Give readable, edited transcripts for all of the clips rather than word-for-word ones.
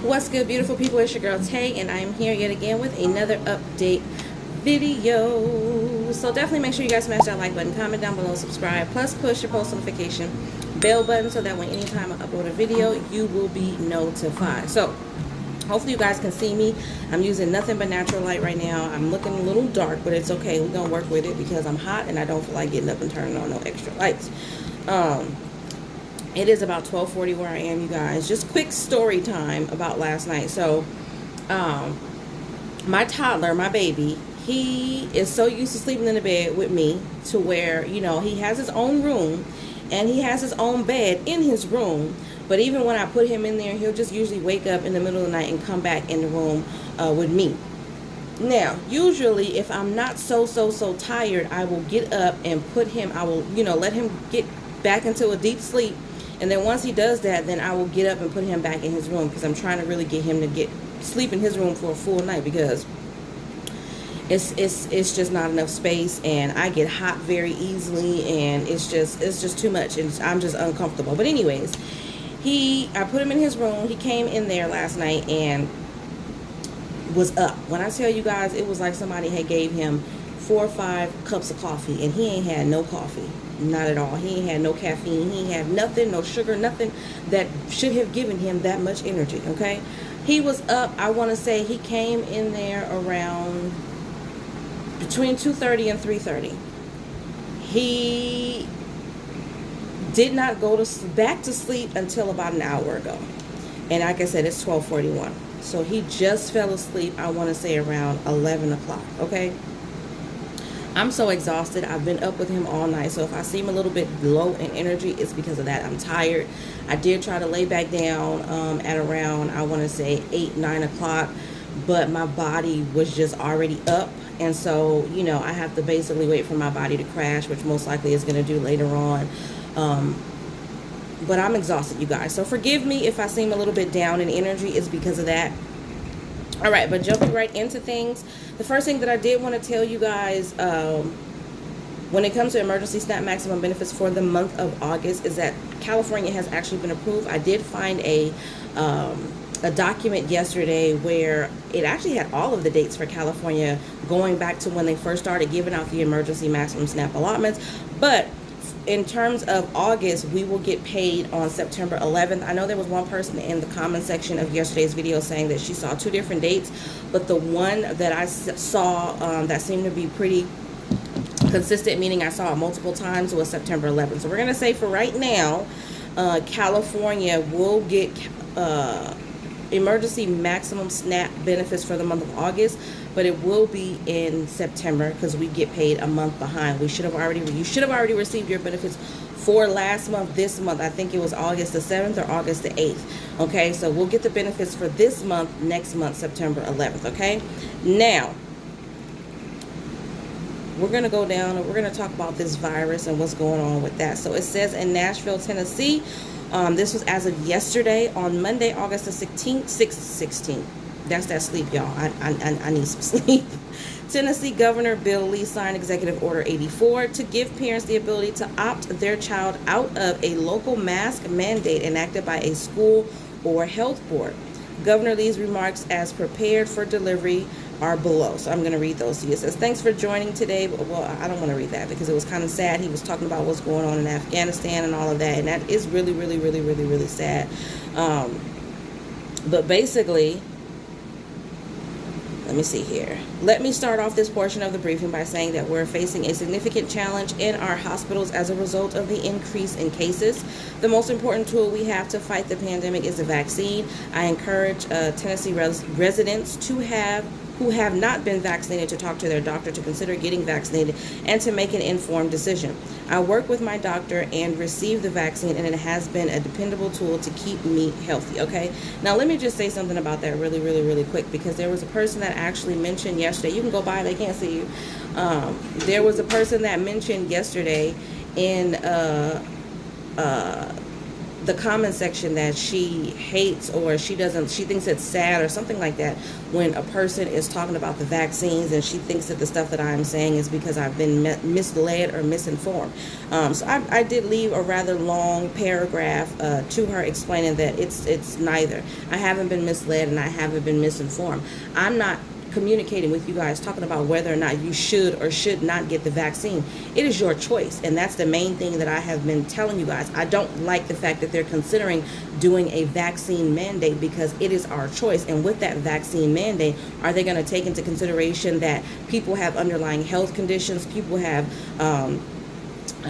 What's good, beautiful people? It's your girl Tay, and I am here yet again with another update video. So definitely make sure you guys smash that like button, comment down below, subscribe, plus push your post notification bell button so that when anytime I upload a video, you will be notified. So hopefully you guys can see me. I'm using nothing but natural light right now. I'm looking a little dark, but it's okay. We're gonna work with it because I'm hot and I don't feel like getting up and turning on no extra lights. It is about 12:40 where I am, you guys. Just quick story time about last night. So, my toddler, my baby, he is so used to sleeping in the bed with me to where, you know, he has his own room and he has his own bed in his room. But even when I put him in there, he'll just usually wake up in the middle of the night and come back in the room with me. Now, usually if I'm not so tired, I will get up and put him, I will, you know, let him get back into a deep sleep. And then once he does that, then I will get up and put him back in his room because I'm trying to really get him to get sleep in his room for a full night because it's just not enough space, and I get hot very easily, and it's just too much, and I'm just uncomfortable. But anyways, I put him in his room. He came in there last night and was up. When I tell you guys, it was like somebody had gave him 4 or 5 cups of coffee, and he ain't had no coffee. Not at all. He ain't had no caffeine. He ain't had nothing, no sugar, nothing that should have given him that much energy, okay? He was up, I want to say he came in there around between 2:30 and 3:30. He did not go back to sleep until about an hour ago. And like I said, it's 12:41. So he just fell asleep, I want to say around 11 o'clock, okay? I'm so exhausted. I've been up with him all night. So if I seem a little bit low in energy, it's because of that. I'm tired. I did try to lay back down at around, I want to say 8, 9 o'clock. But my body was just already up. And so, you know, I have to basically wait for my body to crash, which most likely is going to do later on. But I'm exhausted, you guys. So forgive me if I seem a little bit down in energy. It's because of that. All right, but jumping right into things, the first thing that I did want to tell you guys when it comes to emergency SNAP maximum benefits for the month of August is that California has actually been approved. I did find a document yesterday where it actually had all of the dates for California going back to when they first started giving out the emergency maximum SNAP allotments. But in terms of August, we will get paid on September 11th. I know there was one person in the comment section of yesterday's video saying that she saw 2 different dates, but the one that I saw that seemed to be pretty consistent, meaning I saw it multiple times, was September 11th. So we're going to say for right now, California will get emergency maximum SNAP benefits for the month of August, but it will be in September because we get paid a month behind. You should have already received your benefits for last month. This month, I think it was August the 7th or August the 8th. Okay, so we'll get the benefits for this month, next month, September 11th. Okay, now we're going to go down and we're going to talk about this virus and what's going on with that. So it says in Nashville, Tennessee, this was as of yesterday, on Monday, August the 16th. That's that sleep, y'all. I need some sleep. Tennessee Governor Bill Lee signed Executive Order 84 to give parents the ability to opt their child out of a local mask mandate enacted by a school or health board. Governor Lee's remarks as prepared for delivery are below. So I'm going to read those to you. It says, thanks for joining today. Well, I don't want to read that because it was kind of sad. He was talking about what's going on in Afghanistan and all of that. And that is really sad. But basically, let me see here. Let me start off this portion of the briefing by saying that we're facing a significant challenge in our hospitals as a result of the increase in cases. The most important tool we have to fight the pandemic is the vaccine. I encourage Tennessee residents who have not been vaccinated to talk to their doctor to consider getting vaccinated and to make an informed decision. I work with my doctor and receive the vaccine, and it has been a dependable tool to keep me healthy, okay? Now, let me just say something about that really quick, because there was a person that actually mentioned yesterday, you can go by, they can't see you. There was a person that mentioned yesterday in the the comment section that she hates, or she thinks it's sad or something like that when a person is talking about the vaccines, and she thinks that the stuff that I'm saying is because I've been misled or misinformed. So I did leave a rather long paragraph to her explaining that it's neither. I haven't been misled and I haven't been misinformed. I'm not communicating with you guys talking about whether or not you should or should not get the vaccine. It is your choice, and that's the main thing that I have been telling you guys. I don't like the fact that they're considering doing a vaccine mandate, because it is our choice. And with that vaccine mandate, are they going to take into consideration that people have underlying health conditions, people have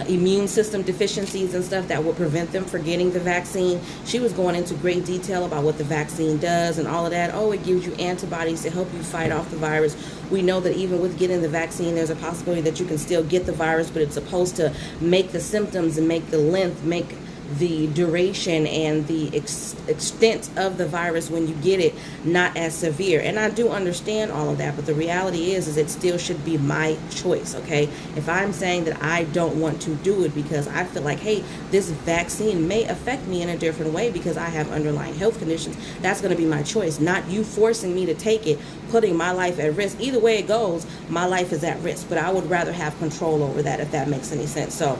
immune system deficiencies and stuff that will prevent them from getting the vaccine? She was going into great detail about what the vaccine does and all of that. Oh, it gives you antibodies to help you fight off the virus. We know that even with getting the vaccine, there's a possibility that you can still get the virus, but it's supposed to make the symptoms and make the length, make the duration and the extent of the virus when you get it not as severe. And I do understand all of that, but the reality is it still should be my choice, okay? If I'm saying that I don't want to do it because I feel like, hey, this vaccine may affect me in a different way because I have underlying health conditions, that's going to be my choice, not you forcing me to take it, putting my life at risk. Either way it goes, my life is at risk, but I would rather have control over that, if that makes any sense. So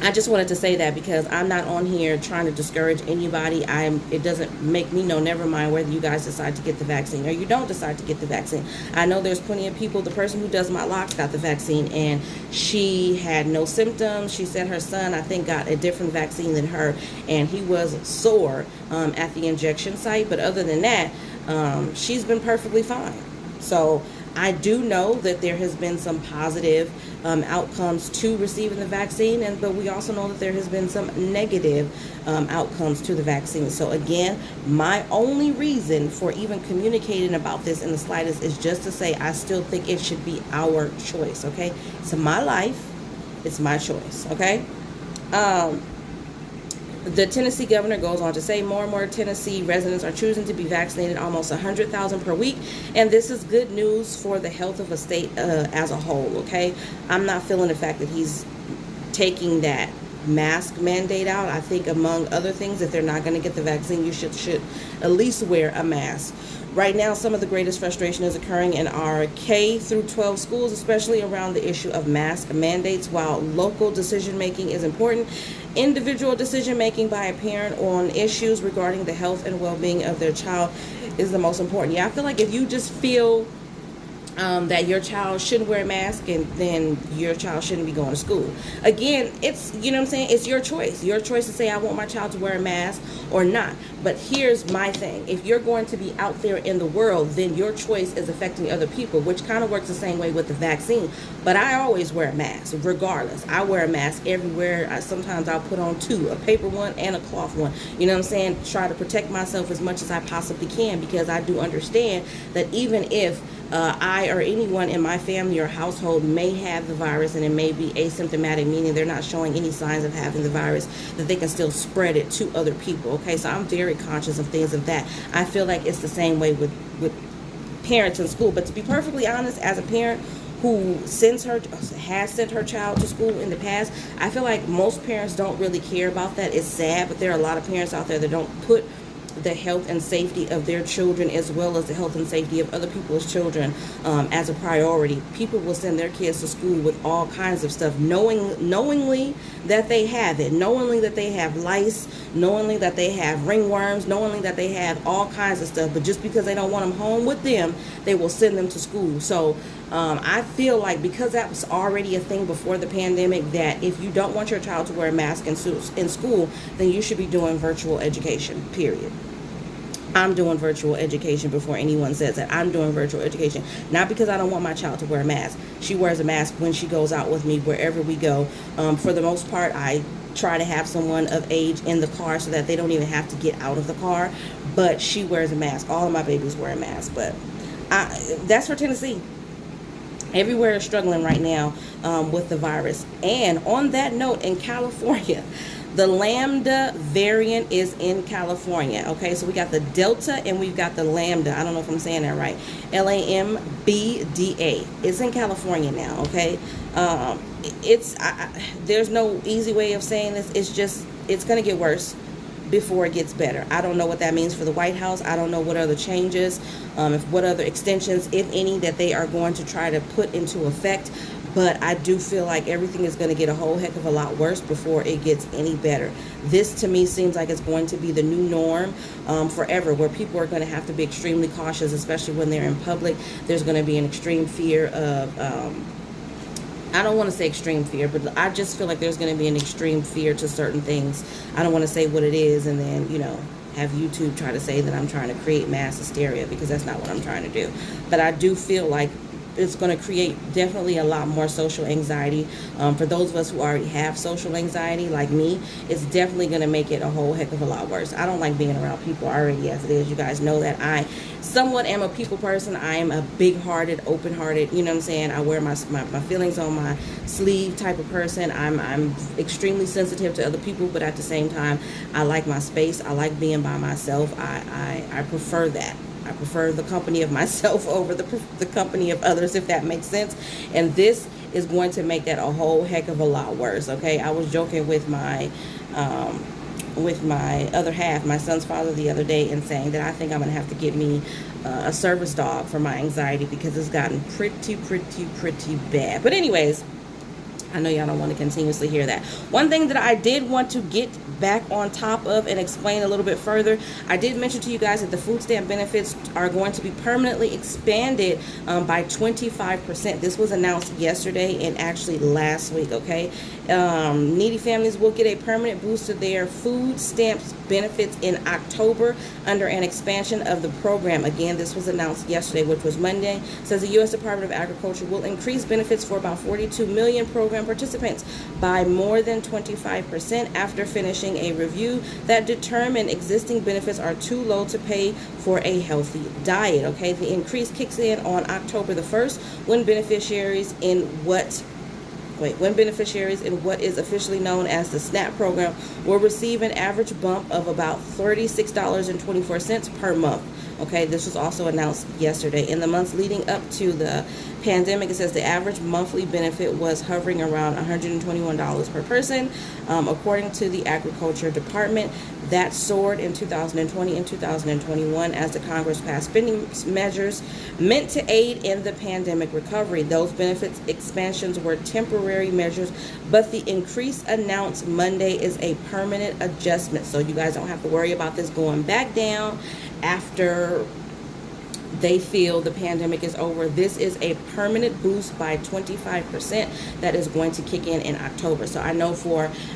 I just wanted to say that, because I'm not on here trying to discourage anybody. It doesn't make me know, never mind whether you guys decide to get the vaccine or you don't decide to get the vaccine. I know there's plenty of people. The person who does my locks got the vaccine and she had no symptoms. She said her son, I think, got a different vaccine than her, and he was sore at the injection site. But other than that, she's been perfectly fine. So I do know that there has been some positive outcomes to receiving the vaccine, but we also know that there has been some negative outcomes to the vaccine. So again, my only reason for even communicating about this in the slightest is just to say I still think it should be our choice, okay? It's my life, it's my choice, okay? The Tennessee governor goes on to say more and more Tennessee residents are choosing to be vaccinated, almost 100,000 per week. And this is good news for the health of a state as a whole, okay? I'm not feeling the fact that he's taking that mask mandate out. I think, among other things, if they're not going to get the vaccine, you should at least wear a mask. Right now, some of the greatest frustration is occurring in our K through 12 schools, especially around the issue of mask mandates. While local decision making is important, individual decision making by a parent on issues regarding the health and well-being of their child is the most important. Yeah, I feel like if you just feel that your child shouldn't wear a mask, and then your child shouldn't be going to school. Again, it's, you know what I'm saying, it's your choice. Your choice to say, I want my child to wear a mask or not. But here's my thing. If you're going to be out there in the world, then your choice is affecting other people, which kind of works the same way with the vaccine. But I always wear a mask, regardless. I wear a mask everywhere. Sometimes I'll put on two, a paper one and a cloth one. You know what I'm saying? Try to protect myself as much as I possibly can, because I do understand that even if I or anyone in my family or household may have the virus and it may be asymptomatic, meaning they're not showing any signs of having the virus, that they can still spread it to other people. Okay, so I'm very conscious of things of that. I feel like it's the same way with parents in school. But to be perfectly honest, as a parent who has sent her child to school in the past, I feel like most parents don't really care about that. It's sad, but there are a lot of parents out there that don't put the health and safety of their children, as well as the health and safety of other people's children, as a priority. People will send their kids to school with all kinds of stuff, knowingly that they have it, knowingly that they have lice, knowingly that they have ringworms, knowingly that they have all kinds of stuff. But just because they don't want them home with them, they will send them to school. So I feel like, because that was already a thing before the pandemic, that if you don't want your child to wear a mask in school, then you should be doing virtual education, period. I'm doing virtual education before anyone says that. I'm doing virtual education, not because I don't want my child to wear a mask. She wears a mask when she goes out with me, wherever we go. For the most part, I try to have someone of age in the car so that they don't even have to get out of the car. But she wears a mask. All of my babies wear a mask. But that's for Tennessee. Everywhere is struggling right now with the virus. And on that note, in California, the Lambda variant is in California. Okay, so we got the Delta and we've got the Lambda. I don't know if I'm saying that right. LAMBDA. It's in California now. Okay, there's no easy way of saying this. It's going to get worse. before it gets better. I don't know what that means for the White House. I don't know what other changes, what other extensions, if any, that they are going to try to put into effect. But I do feel like everything is going to get a whole heck of a lot worse before it gets any better. This, to me, seems like it's going to be the new norm forever, where people are going to have to be extremely cautious, especially when they're in public. There's going to be an extreme fear of, I don't want to say extreme fear, but I just feel like there's going to be an extreme fear to certain things. I don't want to say what it is and then, have YouTube try to say that I'm trying to create mass hysteria, because that's not what I'm trying to do. But I do feel like it's going to create definitely a lot more social anxiety. For those of us who already have social anxiety, like me, it's definitely going to make it a whole heck of a lot worse. I don't like being around people already as it is. You guys know that I somewhat am a people person. I am a big-hearted, open-hearted, you know what I'm saying? I wear my feelings on my sleeve type of person. I'm extremely sensitive to other people, but at the same time, I like my space. I like being by myself. I prefer that. I prefer the company of myself over the company of others, if that makes sense. And this is going to make that a whole heck of a lot worse, okay? I was joking with my other half, my son's father, the other day, and saying that I think I'm going to have to get me a service dog for my anxiety, because it's gotten pretty bad. But anyways, I know y'all don't want to continuously hear that. One thing that I did want to get back on top of and explain a little bit further, I did mention to you guys that the food stamp benefits are going to be permanently expanded by 25%. This was announced yesterday and actually last week, okay? Needy families will get a permanent boost to their food stamps benefits in October under an expansion of the program. Again, this was announced yesterday, which was Monday. It says the U.S. Department of Agriculture will increase benefits for about 42 million program participants by more than 25% after finishing a review that determined existing benefits are too low to pay for a healthy diet. Okay, the increase kicks in on October the 1st when beneficiaries in what is officially known as the SNAP program will receive an average bump of about $36.24 per month. Okay, this was also announced yesterday. In the months leading up to the pandemic, it says the average monthly benefit was hovering around $121 per person. According to the Agriculture Department, that soared in 2020 and 2021 as the Congress passed spending measures meant to aid in the pandemic recovery. Those benefits expansions were temporary measures, but the increase announced Monday is a permanent adjustment. So you guys don't have to worry about this going back down after they feel the pandemic is over. This is a permanent boost by 25% that is going to kick in October. So I know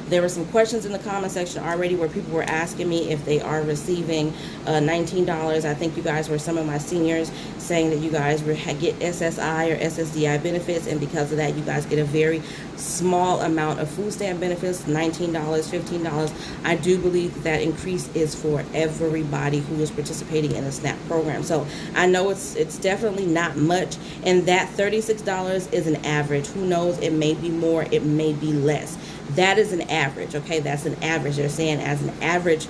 there were some questions in the comment section already where people were asking me if they are receiving $19. I think you guys were some of my seniors saying that you guys get SSI or SSDI benefits, and because of that you guys get a very small amount of food stamp benefits, $19, $15. I do believe that increase is for everybody who is participating in the SNAP program. So I know it's definitely not much, and that $36 is an average. Who knows, it may be more, it may be less. That is an average, okay? That's an average. They're saying as an average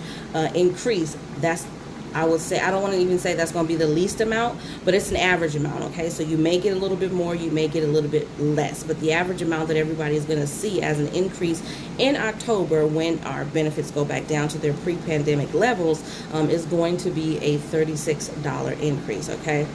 increase, that's, I would say, I don't want to even say that's going to be the least amount, but it's an average amount, okay? So you may get a little bit more, you may get a little bit less, but the average amount that everybody is going to see as an increase in October when our benefits go back down to their pre-pandemic levels is going to be a $36 increase, okay?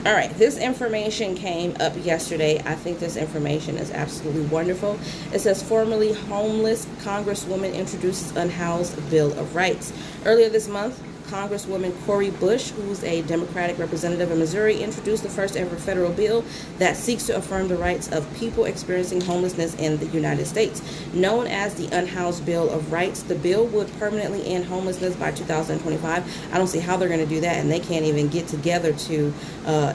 All right, this information came up yesterday. I think this information is absolutely wonderful. It says, formerly homeless Congresswoman introduces Unhoused Bill of Rights. Earlier this month, Congresswoman Cori Bush, who's a Democratic representative in Missouri, introduced the first ever federal bill that seeks to affirm the rights of people experiencing homelessness in the United States. Known as the Unhoused Bill of Rights, the bill would permanently end homelessness by 2025. I don't see how they're going to do that, and they can't even get together to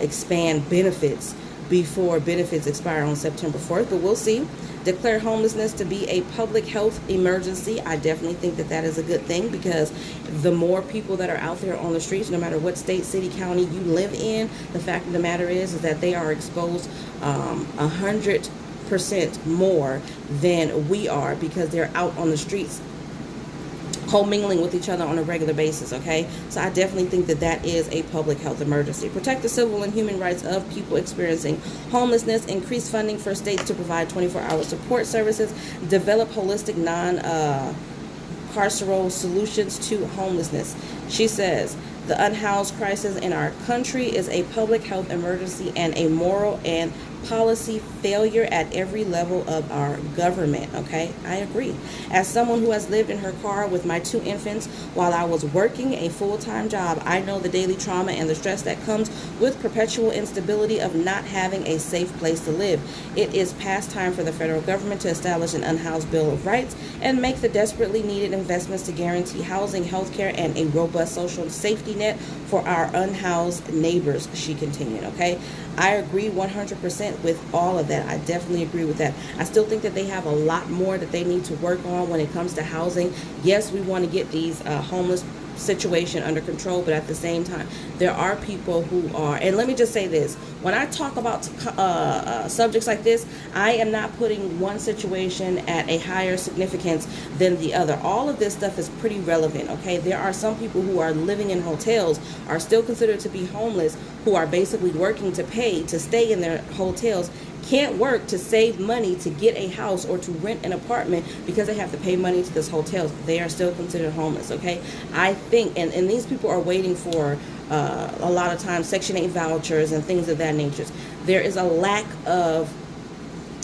expand benefits before benefits expire on September 4th, but we'll see. Declare homelessness to be a public health emergency. I definitely think that that is a good thing, because the more people that are out there on the streets, no matter what state, city, county you live in, the fact of the matter is that they are exposed 100% more than we are, because they're out on the streets commingling with each other on a regular basis, okay? So I definitely think that that is a public health emergency. Protect the civil and human rights of people experiencing homelessness, increase funding for states to provide 24-hour support services, develop holistic non-carceral solutions to homelessness. She says, the unhoused crisis in our country is a public health emergency and a moral and policy failure at every level of our government. Okay, I agree. As someone who has lived in her car with my 2 infants while I was working a full-time job, I know the daily trauma and the stress that comes with perpetual instability of not having a safe place to live. It is past time for the federal government to establish an unhoused Bill of Rights and make the desperately needed investments to guarantee housing, healthcare, and a robust social safety net for our unhoused neighbors, she continued. Okay, I agree 100% with all of that. I definitely agree with that. I still think that they have a lot more that they need to work on when it comes to housing. Yes, we want to get these homeless situation under control, but at the same time, there are people who are, and let me just say this, when I talk about subjects like this, I am not putting one situation at a higher significance than the other. All of this stuff is pretty relevant, okay? There are some people who are living in hotels, are still considered to be homeless, who are basically working to pay to stay in their hotels, can't work to save money to get a house or to rent an apartment because they have to pay money to this hotel. They are still considered homeless, okay? I think, and these people are waiting for a lot of times Section 8 vouchers and things of that nature. There is a lack of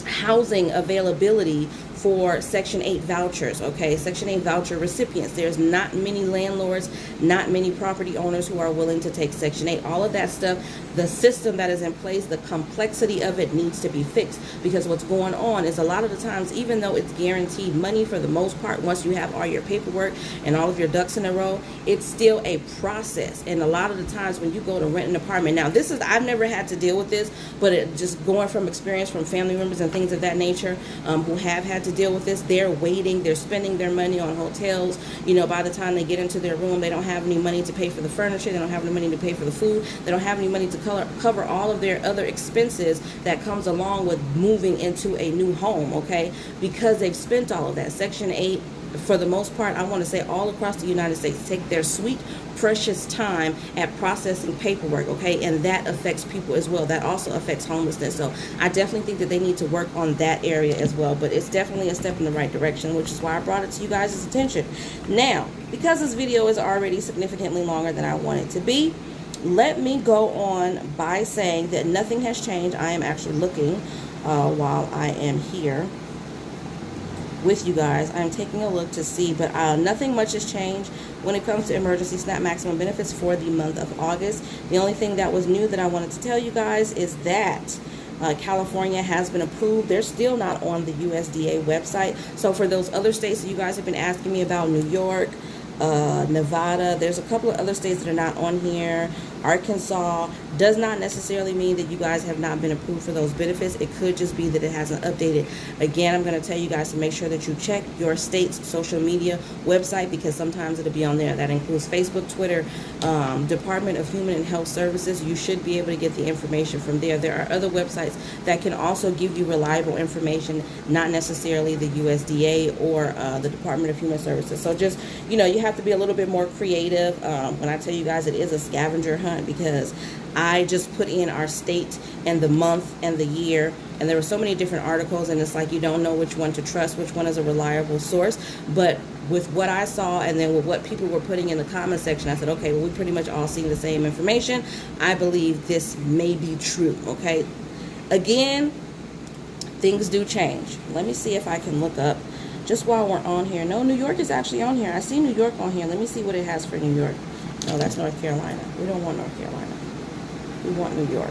housing availability for Section 8 vouchers, okay? Section 8 voucher recipients. There's not many landlords, not many property owners who are willing to take Section 8. All of that stuff, the system that is in place, the complexity of it needs to be fixed, because what's going on is a lot of the times, even though it's guaranteed money for the most part, once you have all your paperwork and all of your ducks in a row, it's still a process. And a lot of the times when you go to rent an apartment, now this is, I've never had to deal with this, but it just going from experience from family members and things of that nature who have had to deal with this, they're waiting, they're spending their money on hotels. You know, by the time they get into their room, they don't have any money to pay for the furniture, they don't have any money to pay for the food, they don't have any money to cover all of their other expenses that comes along with moving into a new home, okay? Because they've spent all of that. Section 8, for the most part, I want to say all across the United States, take their sweet, precious time at processing paperwork, okay? And that affects people as well. That also affects homelessness. So I definitely think that they need to work on that area as well. But it's definitely a step in the right direction, which is why I brought it to you guys' attention. Now, because this video is already significantly longer than I want it to be, let me go on by saying that nothing has changed. I am actually looking while I am here with you guys. I'm taking a look to see, but nothing much has changed when it comes to emergency SNAP maximum benefits for the month of August. The only thing that was new that I wanted to tell you guys is that California has been approved. They're still not on the USDA website. So for those other states that you guys have been asking me about, New York, Nevada, there's a couple of other states that are not on here. Arkansas, does not necessarily mean that you guys have not been approved for those benefits. It could just be that it hasn't updated. Again, I'm going to tell you guys to make sure that you check your state's social media website, because sometimes it'll be on there. That includes Facebook, Twitter, Department of Human and Health Services. You should be able to get the information from there. There are other websites that can also give you reliable information, not necessarily the USDA or the Department of Human Services. So just, you know, you have to be a little bit more creative. When I tell you guys it is a scavenger hunt, because I just put in our state and the month and the year, and there were so many different articles, and it's like you don't know which one to trust, which one is a reliable source. But with what I saw, and then with what people were putting in the comment section, I said, okay, well, we pretty much all see the same information. I believe this may be true, okay? Again, things do change. Let me see if I can look up, just while we're on here. No, New York is actually on here. I see New York on here. Let me see what it has for New York. No, that's North Carolina. We don't want North Carolina. We want New York.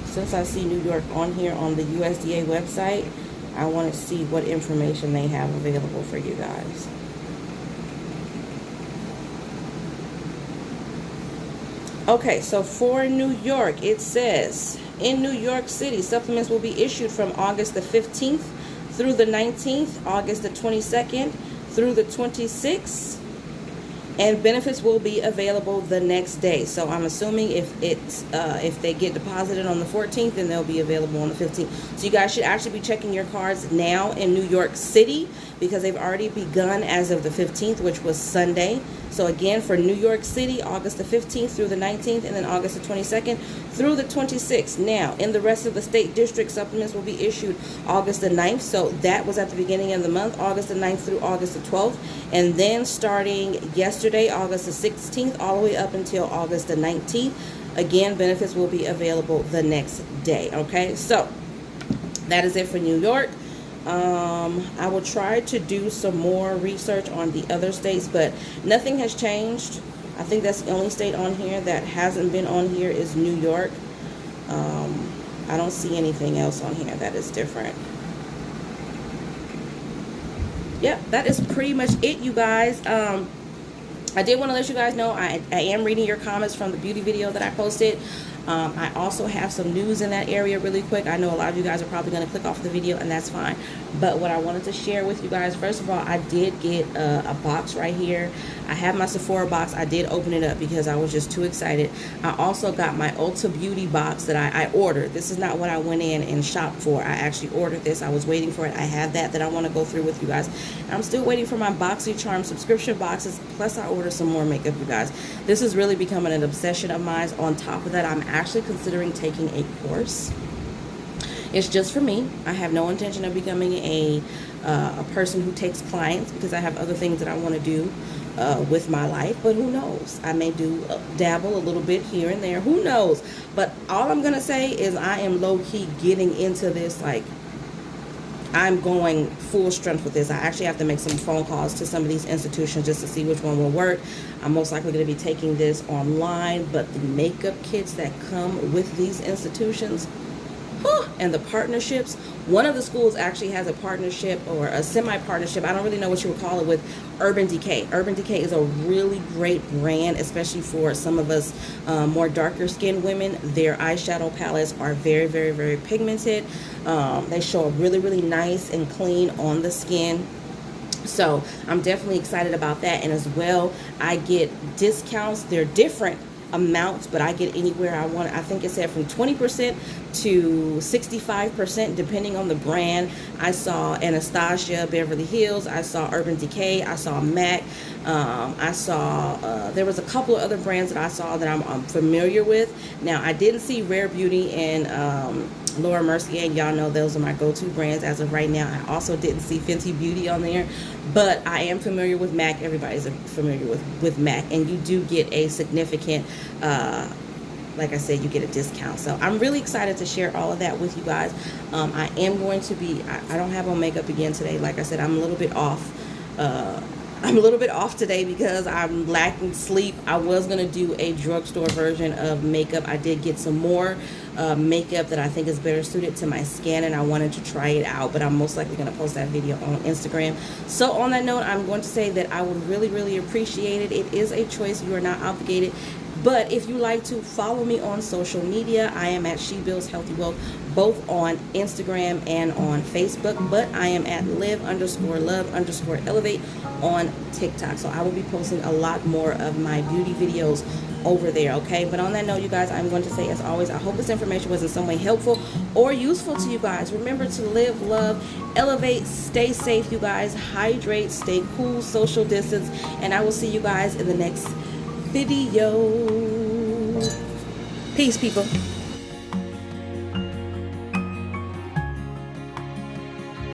Since I see New York on here on the USDA website, I want to see what information they have available for you guys. Okay, so for New York, it says, in New York City, supplements will be issued from August the 15th through the 19th, August the 22nd through the 26th. And benefits will be available the next day. So I'm assuming if they get deposited on the 14th, then they'll be available on the 15th. So you guys should actually be checking your cards now in New York City, because they've already begun as of the 15th, which was Sunday. So again, for New York City, August the 15th through the 19th, and then August the 22nd through the 26th. Now, in the rest of the state district, supplements will be issued August the 9th. So that was at the beginning of the month, August the 9th through August the 12th. And then starting yesterday, August the 16th, all the way up until August the 19th, again, benefits will be available the next day. Okay, so that is it for New York. I will try to do some more research on the other states, but nothing has changed. I think that's the only state on here that hasn't been on here is New York. I don't see anything else on here that is different. Yep, that is pretty much it, you guys. I did want to let you guys know I am reading your comments from the beauty video that I posted. I also have some news in that area really quick. I know a lot of you guys are probably going to click off the video, and that's fine. But what I wanted to share with you guys, first of all, I did get a box right here. I have my Sephora box. I did open it up because I was just too excited. I also got my Ulta Beauty box that I ordered. This is not what I went in and shopped for. I actually ordered this. I was waiting for it. I have that I want to go through with you guys. And I'm still waiting for my BoxyCharm subscription boxes. Plus, I ordered some more makeup, you guys. This is really becoming an obsession of mine. On top of that, I'm actually considering taking a course. It's just for me. I have no intention of becoming a person who takes clients, because I have other things that I want to do with my life. But who knows? I may dabble a little bit here and there. Who knows? But all I'm gonna say is I am low-key getting into this. Like, I'm going full strength with this. I actually have to make some phone calls to some of these institutions just to see which one will work. I'm most likely going to be taking this online, but the makeup kits that come with these institutions, and the partnerships. One of the schools actually has a partnership, or a semi-partnership, I don't really know what you would call it, with Urban Decay. Urban Decay is a really great brand, especially for some of us more darker skinned women. Their eyeshadow palettes are very, very, very pigmented. They show up really, really nice and clean on the skin. So I'm definitely excited about that. And as well, I get discounts. They're different amounts, but I get anywhere I want. I think it said from 20% to 65% depending on the brand. I saw Anastasia, Beverly Hills, I saw Urban Decay, I saw MAC, I saw there was a couple of other brands that I saw that I'm familiar with. Now, I didn't see Rare Beauty and Laura Mercier, and y'all know those are my go-to brands as of right now. I also didn't see Fenty Beauty on there, but I am familiar with MAC. Everybody's familiar with MAC, and you do get a significant, like I said, you get a discount. So I'm really excited to share all of that with you guys. I am going to be, I don't have on makeup again today. Like I said, I'm a little bit off. I'm a little bit off today because I'm lacking sleep. I was going to do a drugstore version of makeup. I did get some more makeup that I think is better suited to my skin, and I wanted to try it out, but I'm most likely going to post that video on Instagram. So on that note, I'm going to say that I would really, really appreciate it. It is a choice. You are not obligated. But if you like to follow me on social media, I am at She Builds Healthy Wealth, both on Instagram and on Facebook. But I am at live_love_elevate on TikTok. So I will be posting a lot more of my beauty videos over there, okay? But on that note, you guys, I'm going to say, as always, I hope this information was in some way helpful or useful to you guys. Remember to live, love, elevate, stay safe, you guys. Hydrate, stay cool, social distance, and I will see you guys in the next video. Peace, people.